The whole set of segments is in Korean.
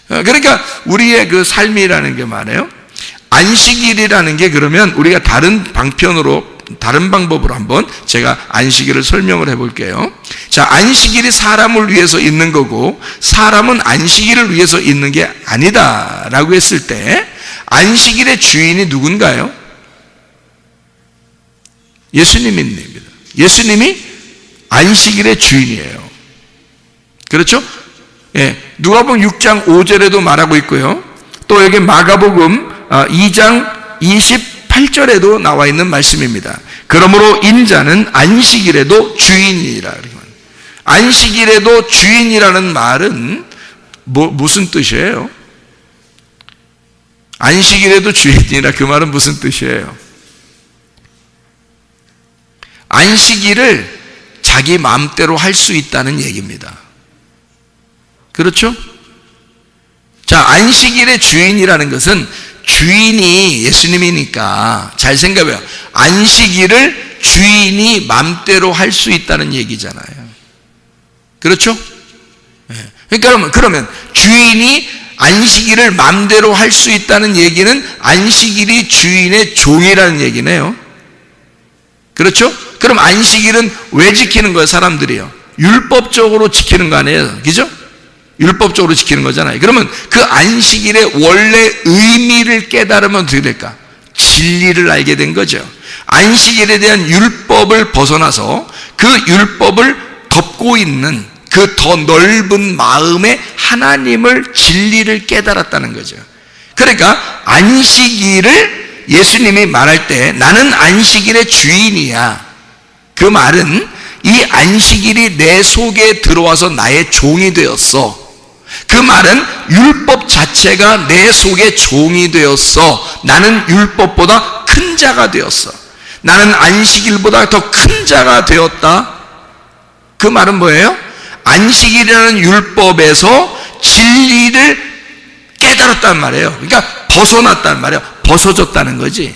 그러니까 우리의 그 삶이라는 게 말이에요. 안식일이라는 게 그러면 우리가 다른 방법으로 한번 제가 안식일을 설명을 해볼게요. 자, 안식일이 사람을 위해서 있는 거고 사람은 안식일을 위해서 있는 게 아니다라고 했을 때 안식일의 주인이 누군가요? 예수님입니다. 예수님이 안식일의 주인이에요. 그렇죠? 예, 누가복음 6장 5절에도 말하고 있고요. 또 여기 마가복음 2장 28절에도 나와 있는 말씀입니다. 그러므로 인자는 안식일에도 주인이라. 안식일에도 주인이라는 말은 무슨 뜻이에요? 안식일에도 주인이라 그 말은 무슨 뜻이에요? 안식일을 자기 마음대로 할 수 있다는 얘기입니다. 그렇죠? 자, 안식일의 주인이라는 것은 주인이 예수님이니까 잘 생각해요. 안식일을 주인이 마음대로 할 수 있다는 얘기잖아요. 그렇죠? 그러니까 그러면 주인이 안식일을 마음대로 할 수 있다는 얘기는 안식일이 주인의 종이라는 얘기네요. 그렇죠? 그럼 안식일은 왜 지키는 거예요, 사람들이요? 율법적으로 지키는 거 아니에요? 그죠? 율법적으로 지키는 거잖아요. 그러면 그 안식일의 원래 의미를 깨달으면 어떻게 될까? 진리를 알게 된 거죠. 안식일에 대한 율법을 벗어나서 그 율법을 덮고 있는 그 더 넓은 마음의 하나님을, 진리를 깨달았다는 거죠. 그러니까 안식일을 예수님이 말할 때 나는 안식일의 주인이야. 그 말은 이 안식일이 내 속에 들어와서 나의 종이 되었어. 그 말은 율법 자체가 내 속에 종이 되었어. 나는 율법보다 큰 자가 되었어. 나는 안식일보다 더 큰 자가 되었다. 그 말은 뭐예요? 안식일이라는 율법에서 진리를 깨달았단 말이에요. 그러니까 벗어났단 말이에요. 벗어졌다는 거지.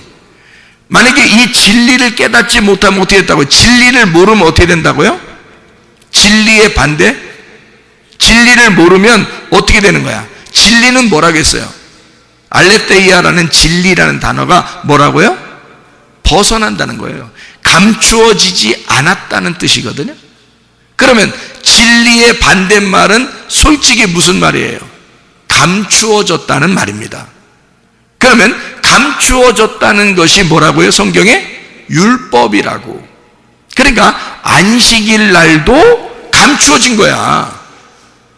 만약에 이 진리를 깨닫지 못하면 어떻게 됐다고요? 진리를 모르면 어떻게 된다고요? 진리의 반대? 진리를 모르면 어떻게 되는 거야? 진리는 뭐라고 했어요? 알레테이아라는 진리라는 단어가 뭐라고요? 벗어난다는 거예요. 감추어지지 않았다는 뜻이거든요. 그러면 진리의 반대말은 솔직히 무슨 말이에요? 감추어졌다는 말입니다. 그러면 감추어졌다는 것이 뭐라고요? 성경에? 율법이라고. 그러니까 안식일 날도 감추어진 거야.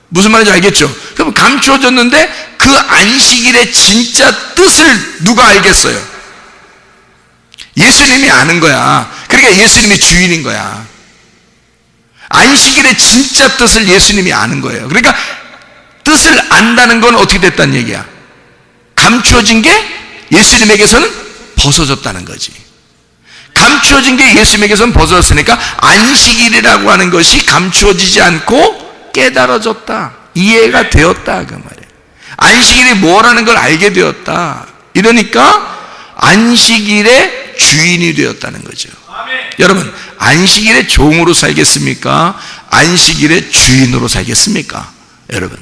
무슨 말인지 알겠죠? 그럼 감추어졌는데 그 안식일의 진짜 뜻을 누가 알겠어요? 예수님이 아는 거야. 그러니까 예수님이 주인인 거야. 안식일의 진짜 뜻을 예수님이 아는 거예요. 그러니까 뜻을 안다는 건 어떻게 됐다는 얘기야? 감추어진 게 예수님에게서는 벗어졌다는 거지. 감추어진 게 예수님에게서는 벗어졌으니까 안식일이라고 하는 것이 감추어지지 않고 깨달아졌다. 이해가 되었다. 그 말이에요. 안식일이 뭐라는 걸 알게 되었다. 이러니까 안식일의 주인이 되었다는 거죠. 여러분, 안식일의 종으로 살겠습니까? 안식일의 주인으로 살겠습니까? 여러분,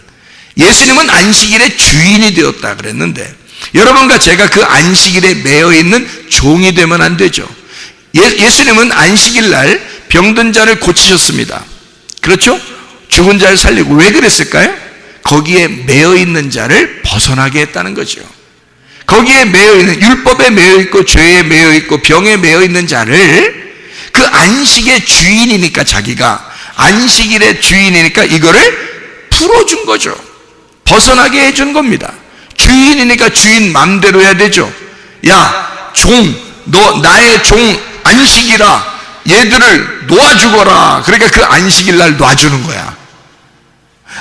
예수님은 안식일의 주인이 되었다 그랬는데 여러분과 제가 그 안식일에 매여 있는 종이 되면 안 되죠. 예수님은 안식일 날 병든 자를 고치셨습니다. 그렇죠? 죽은 자를 살리고. 왜 그랬을까요? 거기에 매여 있는 자를 벗어나게 했다는 거죠. 거기에 매여 있는, 율법에 매여 있고 죄에 매여 있고 병에 매여 있는 자를 그 안식의 주인이니까, 자기가 안식일의 주인이니까 이거를 풀어준 거죠. 벗어나게 해준 겁니다. 주인이니까 주인 맘대로 해야 되죠. 야, 너 나의 종 안식이라 얘들을 놓아주거라. 그러니까 그 안식일 날 놔주는 거야.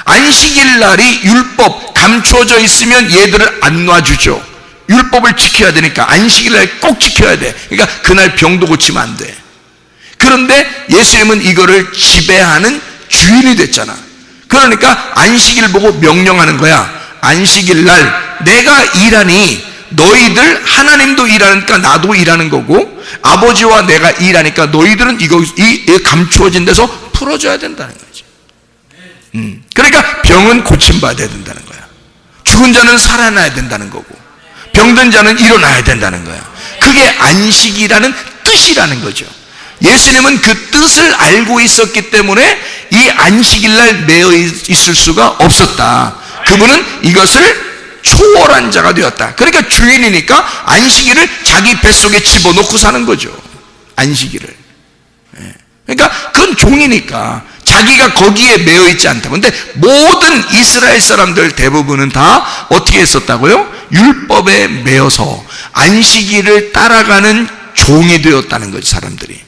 안식일 날이 율법 감추어져 있으면 얘들을 안 놔주죠. 율법을 지켜야 되니까 안식일 날 꼭 지켜야 돼. 그러니까 그날 병도 고치면 안 돼. 그런데 예수님은 이거를 지배하는 주인이 됐잖아. 그러니까 안식일 보고 명령하는 거야. 안식일 날 내가 일하니 너희들, 하나님도 일하니까 나도 일하는 거고 아버지와 내가 일하니까 너희들은 이 감추어진 데서 풀어줘야 된다는 거지. 그러니까 병은 고침받아야 된다는 거야. 죽은 자는 살아나야 된다는 거고, 병든 자는 일어나야 된다는 거야. 그게 안식이라는 뜻이라는 거죠. 예수님은 그 뜻을 알고 있었기 때문에 이 안식일날 매여 있을 수가 없었다. 그분은 이것을 초월한 자가 되었다. 그러니까 주인이니까 안식일을 자기 뱃속에 집어넣고 사는 거죠. 안식일을. 그러니까 그건 종이니까 자기가 거기에 매여 있지 않다고. 근데 모든 이스라엘 사람들 대부분은 다 어떻게 했었다고요? 율법에 매여서 안식일을 따라가는 종이 되었다는 거죠, 사람들이.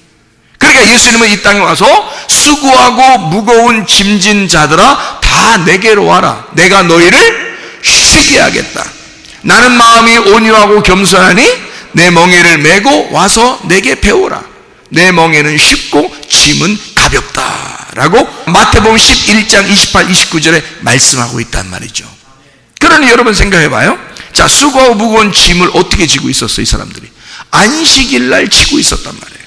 그러니까 예수님은 이 땅에 와서 수고하고 무거운 짐진 자들아 다 내게로 와라. 내가 너희를 쉬게 하겠다. 나는 마음이 온유하고 겸손하니 내 멍에를 메고 와서 내게 배우라. 내 멍에는 쉽고 짐은 가볍다라고 마태복음 11장 28, 29절에 말씀하고 있단 말이죠. 그러니 여러분 생각해 봐요. 자, 수고하고 무거운 짐을 어떻게 지고 있었어요, 이 사람들이? 안식일날 지고 있었단 말이에요.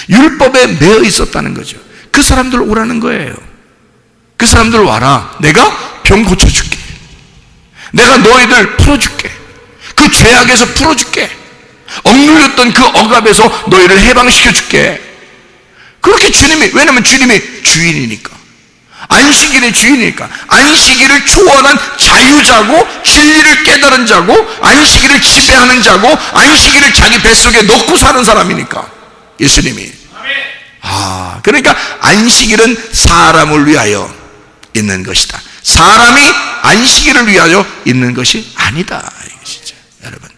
율법에 매여 있었다는 거죠. 그 사람들 오라는 거예요. 그 사람들 와라. 내가 병 고쳐줄게. 내가 너희들 풀어줄게. 그 죄악에서 풀어줄게. 억눌렸던 그 억압에서 너희를 해방시켜줄게. 그렇게 주님이, 왜냐면 주님이 주인이니까, 안식일의 주인이니까, 안식일을 초월한 자유자고 진리를 깨달은 자고 안식일을 지배하는 자고 안식일을 자기 뱃속에 넣고 사는 사람이니까 예수님이. 그러니까 안식일은 사람을 위하여 있는 것이다. 사람이 안식일을 위하여 있는 것이 아니다. 이것이죠. 여러분,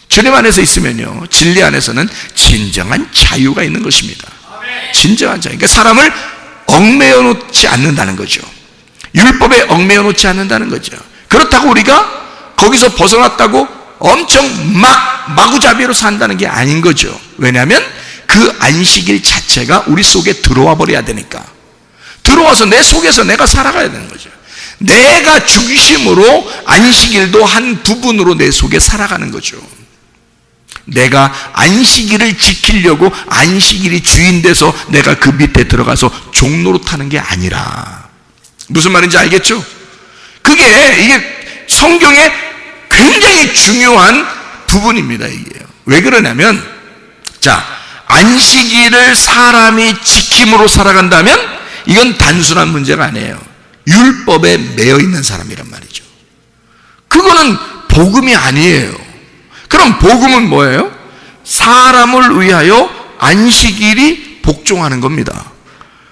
주님 안에서 있으면요, 진리 안에서는 진정한 자유가 있는 것입니다. 진정한 자유. 그러니까 사람을 얽매여 놓지 않는다는 거죠. 율법에 얽매여 놓지 않는다는 거죠. 그렇다고 우리가 거기서 벗어났다고 엄청 마구잡이로 산다는 게 아닌 거죠. 왜냐하면 그 안식일 자체가 우리 속에 들어와 버려야 되니까. 들어와서 내 속에서 내가 살아가야 되는 거죠. 내가 중심으로 안식일도 한 부분으로 내 속에 살아가는 거죠. 내가 안식일을 지키려고 안식일이 주인 돼서 내가 그 밑에 들어가서 종노릇하는 게 아니라, 무슨 말인지 알겠죠? 이게 성경의 굉장히 중요한 부분입니다. 이게 왜 그러냐면, 자, 안식일을 사람이 지킴으로 살아간다면 이건 단순한 문제가 아니에요. 율법에 매여 있는 사람이란 말이죠. 그거는 복음이 아니에요. 그럼 복음은 뭐예요? 사람을 위하여 안식일이 복종하는 겁니다.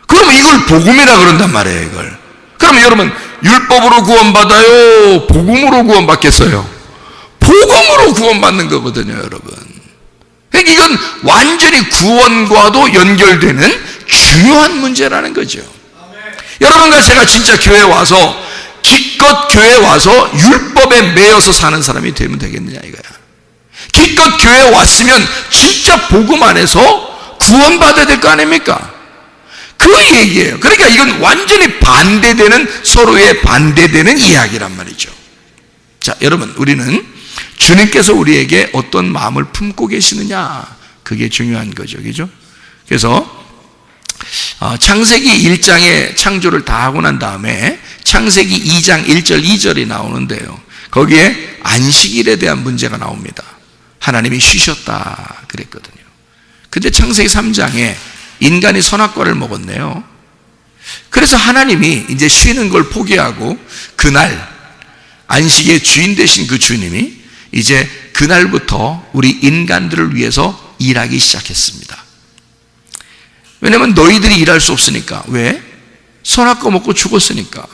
그러면 이걸 복음이라 그런단 말이에요, 이걸. 그러면 여러분, 율법으로 구원받아요? 복음으로 구원받겠어요? 복음으로 구원받는 거거든요, 여러분. 그러니까 이건 완전히 구원과도 연결되는 중요한 문제라는 거죠. 여러분과 제가 진짜 교회에 와서, 기껏 교회에 와서 율법에 매여서 사는 사람이 되면 되겠느냐 이거야. 기껏 교회에 왔으면 진짜 복음 안에서 구원받아야 될 거 아닙니까? 그 얘기예요. 그러니까 이건 완전히 반대되는, 서로의 반대되는 이야기란 말이죠. 자, 여러분, 우리는 주님께서 우리에게 어떤 마음을 품고 계시느냐, 그게 중요한 거죠. 그죠? 그래서 창세기 1장의 창조를 다 하고 난 다음에 창세기 2장 1절 2절이 나오는데요, 거기에 안식일에 대한 문제가 나옵니다. 하나님이 쉬셨다 그랬거든요. 근데 창세기 3장에 인간이 선악과를 먹었네요. 그래서 하나님이 이제 쉬는 걸 포기하고 그날 안식의 주인 되신 그 주님이 이제 그날부터 우리 인간들을 위해서 일하기 시작했습니다. 왜냐면 너희들이 일할 수 없으니까. 왜? 선악과 먹고 죽었으니까.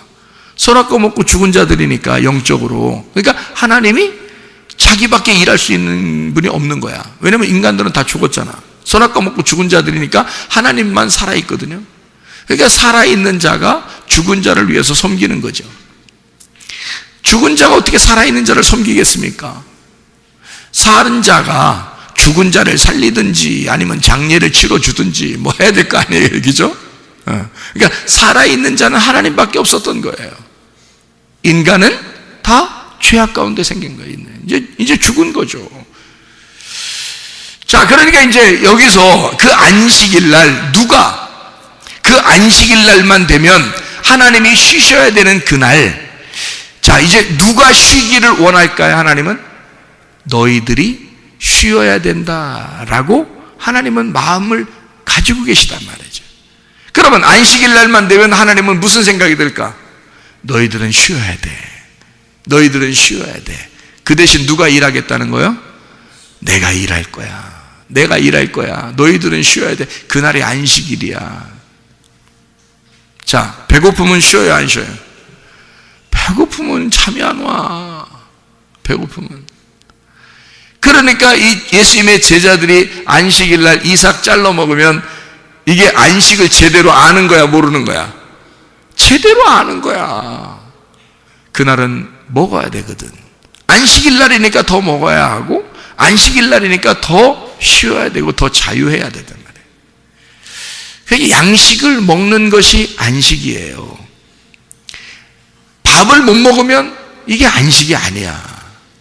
선악과 먹고 죽은 자들이니까, 영적으로. 그러니까 하나님이 자기밖에 일할 수 있는 분이 없는 거야. 왜냐면 인간들은 다 죽었잖아. 선악과 먹고 죽은 자들이니까 하나님만 살아있거든요. 그러니까 살아있는 자가 죽은 자를 위해서 섬기는 거죠. 죽은 자가 어떻게 살아있는 자를 섬기겠습니까? 살은 자가 죽은 자를 살리든지 아니면 장례를 치러주든지 뭐 해야 될 거 아니에요, 그죠? 그러니까 살아있는 자는 하나님밖에 없었던 거예요. 인간은 다 죄악 가운데 생긴 거예요. 이제 죽은 거죠. 자, 그러니까 이제 여기서 그 안식일 날, 누가 그 안식일 날만 되면 하나님이 쉬셔야 되는 그날, 자, 이제 누가 쉬기를 원할까요? 하나님은 너희들이 쉬어야 된다라고 하나님은 마음을 가지고 계시단 말이죠. 그러면 안식일 날만 되면 하나님은 무슨 생각이 들까? 너희들은 쉬어야 돼. 너희들은 쉬어야 돼. 그 대신 누가 일하겠다는 거요? 내가 일할 거야. 내가 일할 거야. 너희들은 쉬어야 돼. 그날이 안식일이야. 자, 배고프면 쉬어요, 안 쉬어요? 배고프면 잠이 안 와. 배고프면. 그러니까 이 예수님의 제자들이 안식일 날 이삭 잘라 먹으면 이게 안식을 제대로 아는 거야, 모르는 거야? 제대로 아는 거야. 그날은 먹어야 되거든. 안식일 날이니까 더 먹어야 하고, 안식일 날이니까 더 쉬어야 되고, 더 자유해야 되단 말이에요. 그러니까 양식을 먹는 것이 안식이에요. 밥을 못 먹으면 이게 안식이 아니야.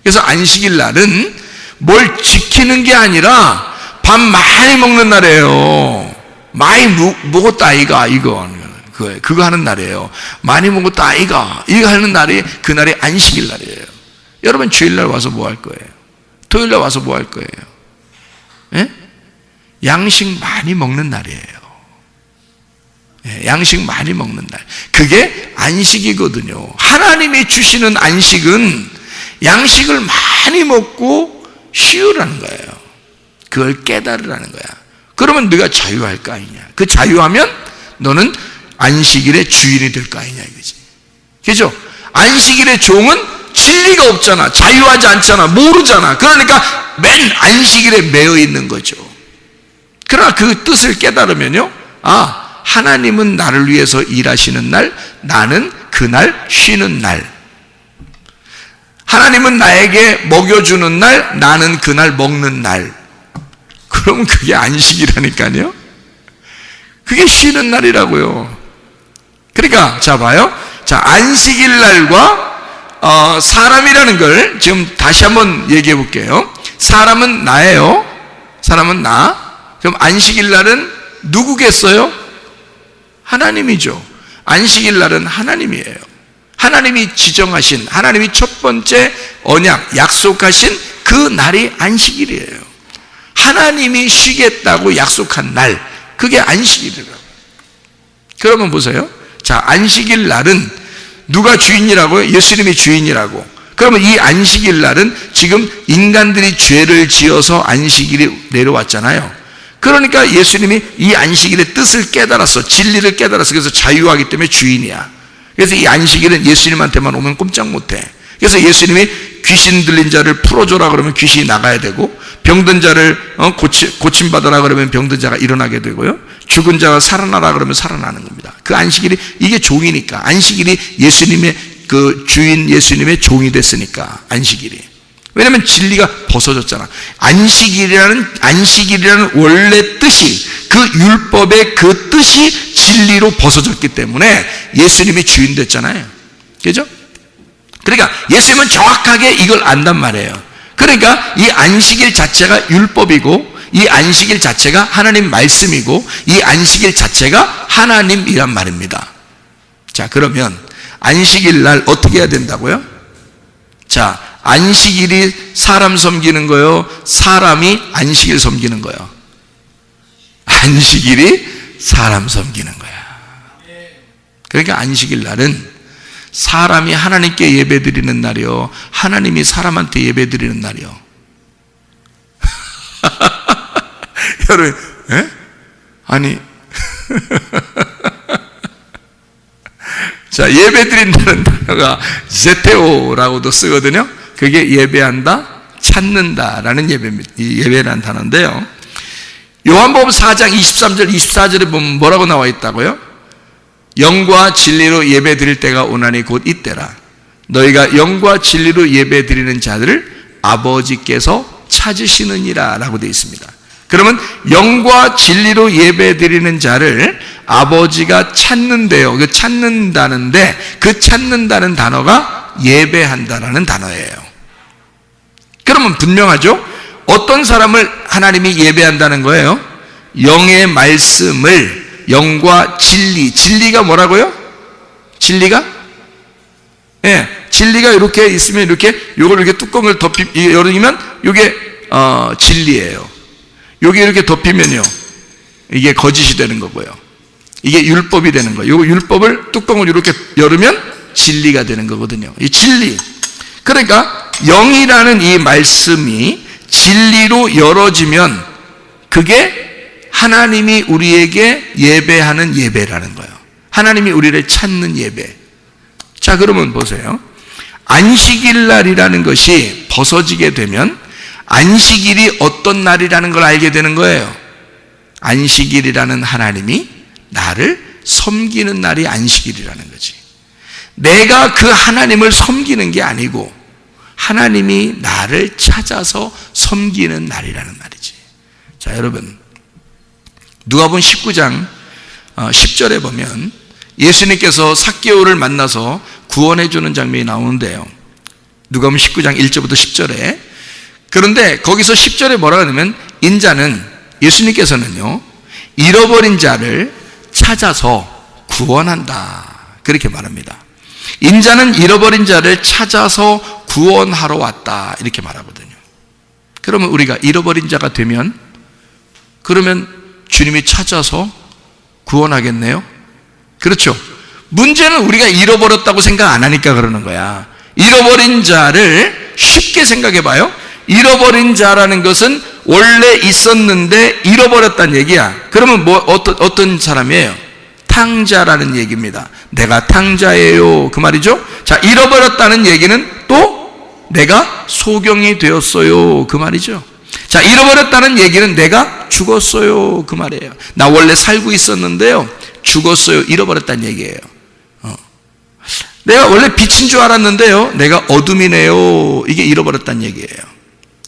그래서 안식일 날은 뭘 지키는 게 아니라 밥 많이 먹는 날이에요. 많이 먹었다 아이가, 그거 하는 날이에요. 많이 먹었다 아이가, 이거 하는 날이 그날이 안식일 날이에요. 여러분 주일날 와서 뭐 할 거예요? 토요일날 와서 뭐 할 거예요? 예? 양식 많이 먹는 날이에요. 예, 양식 많이 먹는 날. 그게 안식이거든요. 하나님이 주시는 안식은 양식을 많이 먹고 쉬으라는 거예요. 그걸 깨달으라는 거야. 그러면 네가 자유할 거 아니냐. 그 자유하면 너는 안식일의 주인이 될 거 아니냐 이거지. 그죠? 안식일의 종은 진리가 없잖아. 자유하지 않잖아. 모르잖아. 그러니까 맨 안식일에 매여 있는 거죠. 그러나 그 뜻을 깨달으면요, 아, 하나님은 나를 위해서 일하시는 날, 나는 그날 쉬는 날. 하나님은 나에게 먹여주는 날, 나는 그날 먹는 날. 그러면 그게 안식이라니까요. 그게 쉬는 날이라고요. 그러니까 자 봐요. 자, 안식일 날과 사람이라는 걸 지금 다시 한번 얘기해 볼게요. 사람은 나예요. 사람은 나. 그럼 안식일 날은 누구겠어요? 하나님이죠. 안식일 날은 하나님이에요. 하나님이 지정하신, 하나님이 첫 번째 언약, 약속하신 그 날이 안식일이에요. 하나님이 쉬겠다고 약속한 날, 그게 안식일이라고. 그러면 보세요. 자, 안식일 날은 누가 주인이라고요? 예수님이 주인이라고. 그러면 이 안식일 날은 지금 인간들이 죄를 지어서 안식일이 내려왔잖아요. 그러니까 예수님이 이 안식일의 뜻을 깨달았어. 진리를 깨달았어. 그래서 자유하기 때문에 주인이야. 그래서 이 안식일은 예수님한테만 오면 꼼짝 못해. 그래서 예수님이 귀신 들린 자를 풀어줘라 그러면 귀신이 나가야 되고, 병든 자를 고침받아라 그러면 병든 자가 일어나게 되고요, 죽은 자가 살아나라 그러면 살아나는 겁니다. 그 안식일이, 이게 종이니까, 안식일이 예수님의 그 주인, 예수님의 종이 됐으니까 안식일이. 왜냐하면 진리가 벗어졌잖아. 안식일이라는 원래 뜻이, 그 율법의 그 뜻이 진리로 벗어졌기 때문에 예수님이 주인 됐잖아요. 그죠? 그러니까 예수님은 정확하게 이걸 안단 말이에요. 그러니까 이 안식일 자체가 율법이고, 이 안식일 자체가 하나님 말씀이고, 이 안식일 자체가 하나님이란 말입니다. 자, 그러면 안식일 날 어떻게 해야 된다고요? 자, 안식일이 사람 섬기는 거요, 사람이 안식일 섬기는 거요? 안식일이 사람 섬기는 거야. 그러니까 안식일 날은 사람이 하나님께 예배드리는 날이요, 하나님이 사람한테 예배드리는 날이요. 여러분, 에? 아니 자, 예배드린다는 단어가 제테오라고도 쓰거든요. 그게 예배한다, 찾는다라는 예배라는 단어인데요. 요한복음 4장 23절 24절에 보면 뭐라고 나와 있다고요? 영과 진리로 예배드릴 때가 오나니 곧 이때라. 너희가 영과 진리로 예배드리는 자들을 아버지께서 찾으시느니라 라고 되어 있습니다. 그러면 영과 진리로 예배드리는 자를 아버지가 찾는데요. 그 찾는다는데, 그 찾는다는 단어가 예배한다라는 단어예요. 그러면 분명하죠? 어떤 사람을 하나님이 예배한다는 거예요? 영의 말씀을, 영과 진리. 진리가 뭐라고요? 진리가? 예, 진리가 이렇게 있으면 이렇게 요걸 이렇게 뚜껑을 열으면 요게 진리예요. 요게 이렇게 덮이면요 이게 거짓이 되는 거고요. 이게 율법이 되는 거예요. 요 율법을 뚜껑을 이렇게 열으면 진리가 되는 거거든요. 이 진리. 그러니까 영이라는 이 말씀이 진리로 열어지면 그게 하나님이 우리에게 예배하는 예배라는 거예요. 하나님이 우리를 찾는 예배. 자, 그러면 보세요. 안식일 날이라는 것이 벗어지게 되면 안식일이 어떤 날이라는 걸 알게 되는 거예요. 안식일이라는 하나님이 나를 섬기는 날이 안식일이라는 거지. 내가 그 하나님을 섬기는 게 아니고 하나님이 나를 찾아서 섬기는 날이라는 말이지. 자, 여러분, 누가복음 19장 10절에 보면 예수님께서 삭개오를 만나서 구원해 주는 장면이 나오는데요. 누가복음 19장 1절부터 10절에. 그런데 거기서 10절에 뭐라고 하냐면 인자는, 예수님께서는요 잃어버린 자를 찾아서 구원한다, 그렇게 말합니다. 인자는 잃어버린 자를 찾아서 구원하러 왔다, 이렇게 말하거든요. 그러면 우리가 잃어버린 자가 되면 그러면 주님이 찾아서 구원하겠네요? 그렇죠. 문제는 우리가 잃어버렸다고 생각 안 하니까 그러는 거야. 잃어버린 자를 쉽게 생각해 봐요. 잃어버린 자라는 것은 원래 있었는데 잃어버렸다는 얘기야. 그러면 어떤 사람이에요? 탕자라는 얘기입니다. 내가 탕자예요, 그 말이죠. 자, 잃어버렸다는 얘기는 또 내가 소경이 되었어요, 그 말이죠. 자, 잃어버렸다는 얘기는 내가 죽었어요, 그 말이에요. 나 원래 살고 있었는데요 죽었어요, 잃어버렸다는 얘기예요. 내가 원래 빛인 줄 알았는데요 내가 어둠이네요, 이게 잃어버렸다는 얘기예요.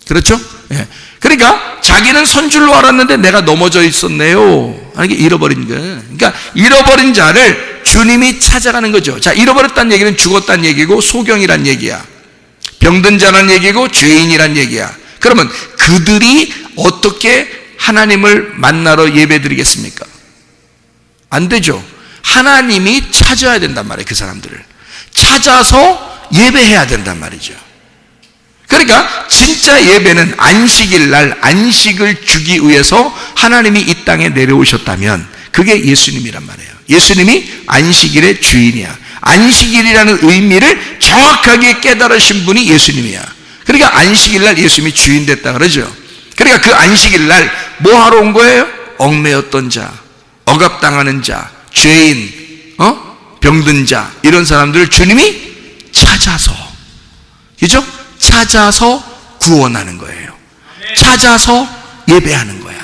그렇죠? 예. 그러니까 자기는 선 줄로 알았는데 내가 넘어져 있었네요, 이게 잃어버린 거예요. 그러니까 잃어버린 자를 주님이 찾아가는 거죠. 자, 잃어버렸다는 얘기는 죽었다는 얘기고 소경이란 얘기야. 병든 자란 얘기고 죄인이란 얘기야. 그러면 그들이 어떻게 하나님을 만나러 예배드리겠습니까? 안 되죠. 하나님이 찾아야 된단 말이에요. 그 사람들을 찾아서 예배해야 된단 말이죠. 그러니까 진짜 예배는 안식일 날 안식을 주기 위해서 하나님이 이 땅에 내려오셨다면 그게 예수님이란 말이에요. 예수님이 안식일의 주인이야. 안식일이라는 의미를 정확하게 깨달으신 분이 예수님이야. 그러니까 안식일 날 예수님이 주인 됐다 그러죠. 그러니까 그 안식일 날 뭐 하러 온 거예요? 얽매였던 자, 억압당하는 자, 죄인, 병든 자, 이런 사람들을 주님이 찾아서, 그죠? 찾아서 구원하는 거예요. 찾아서 예배하는 거야.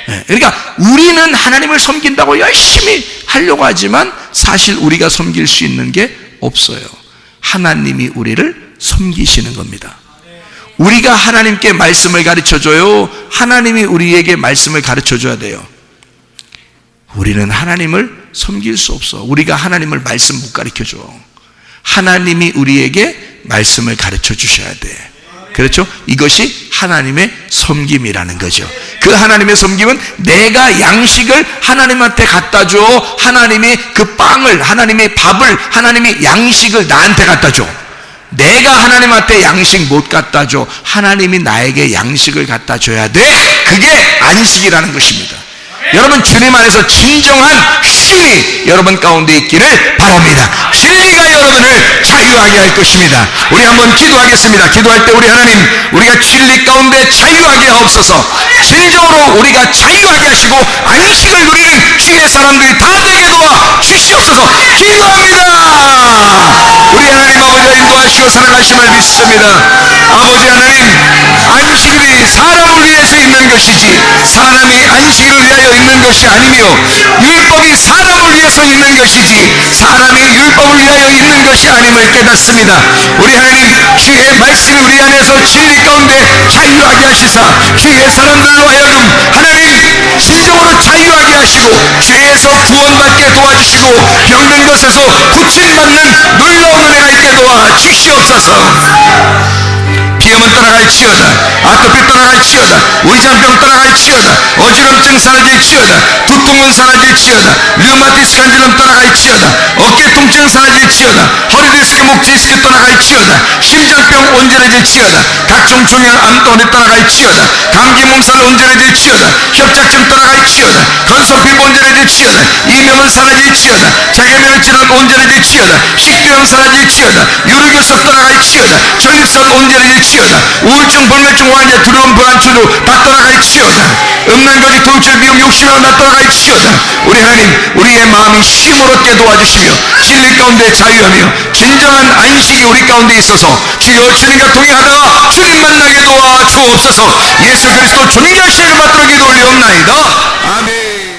네, 그러니까 우리는 하나님을 섬긴다고 열심히 하려고 하지만 사실 우리가 섬길 수 있는 게 없어요. 하나님이 우리를 섬기시는 겁니다. 우리가 하나님께 말씀을 가르쳐줘요? 하나님이 우리에게 말씀을 가르쳐줘야 돼요? 우리는 하나님을 섬길 수 없어. 우리가 하나님을 말씀 못 가르쳐줘. 하나님이 우리에게 말씀을 가르쳐 주셔야 돼. 그렇죠? 이것이 하나님의 섬김이라는 거죠. 그 하나님의 섬김은 내가 양식을 하나님한테 갖다 줘. 하나님이 그 빵을, 하나님의 밥을, 하나님이 양식을 나한테 갖다 줘. 내가 하나님한테 양식 못 갖다 줘. 하나님이 나에게 양식을 갖다 줘야 돼. 그게 안식이라는 것입니다. 여러분, 주님 안에서 진정한 쉼이 여러분 가운데 있기를 바랍니다. 진리가 여러분을 자유하게 할 것입니다. 우리 한번 기도하겠습니다. 기도할 때 우리 하나님, 우리가 진리 가운데 자유하게 하옵소서. 진정으로 우리가 자유하게 하시고 안식을 누리는 주의 사람들이 다 되게 도와 주시옵소서. 기도합니다. 우리 하나님 아버지가 인도하시고 사랑하심을 믿습니다. 아버지 하나님, 안식일이 사람을 위해서 있는 것이지 사람이 안식일을 위하여 있는 것이 아니며, 율법이 사람을 위해서 있는 것이지 사람이 율법을 위하여 있는 것이 아님을 깨닫습니다. 우리 하나님, 주의 말씀이 우리 안에서 진리 가운데 자유하게 하시사 주의 사람들로 하여금 하나님 진정으로 자유하게 하시고 죄에서 구원받게 도와주시고 병든 것에서 고침받는 놀라운 은혜가 있게 도와 주시옵소서. 위염은 떠나갈지어다. 아토피 떠나갈지어다. 위장병 떠나갈지어다. 어지럼증 사라질지어다. 두통은 사라질지어다. 류마티스 간질염 떠나갈지어다. 어깨 통증 사라질지어다. 허리 디스크, 목 디스크 떠나갈지어다. 심장병 온전해질지어다. 각종 종양암 떠나갈지어다. 감기 몸살 온전해질지어다. 협착증 떠나갈지어다. 건성피부 온전해질지어다. 이명은 사라질지어다. 자가면역 질환 온전해질지어다. 식도염 사라질지어다. 유르교석 떠나갈지어다. 전립선 온전해질지어다. 우울증, 불면증 환자, 두려움, 불안, 주도 다 떠나갈지어다. 음란거리, 도둑질, 미움, 욕심하고 다 떠나갈지어다. 우리 하나님, 우리의 마음이 쉼을 얻게 도와주시며 진리 가운데 자유하며 진정한 안식이 우리 가운데 있어서 주여 주님과 동행하다가 주님 만나게 도와주옵소서. 예수 그리스도 존귀하신 이름 받들어 기도 올리옵나이다. 아멘.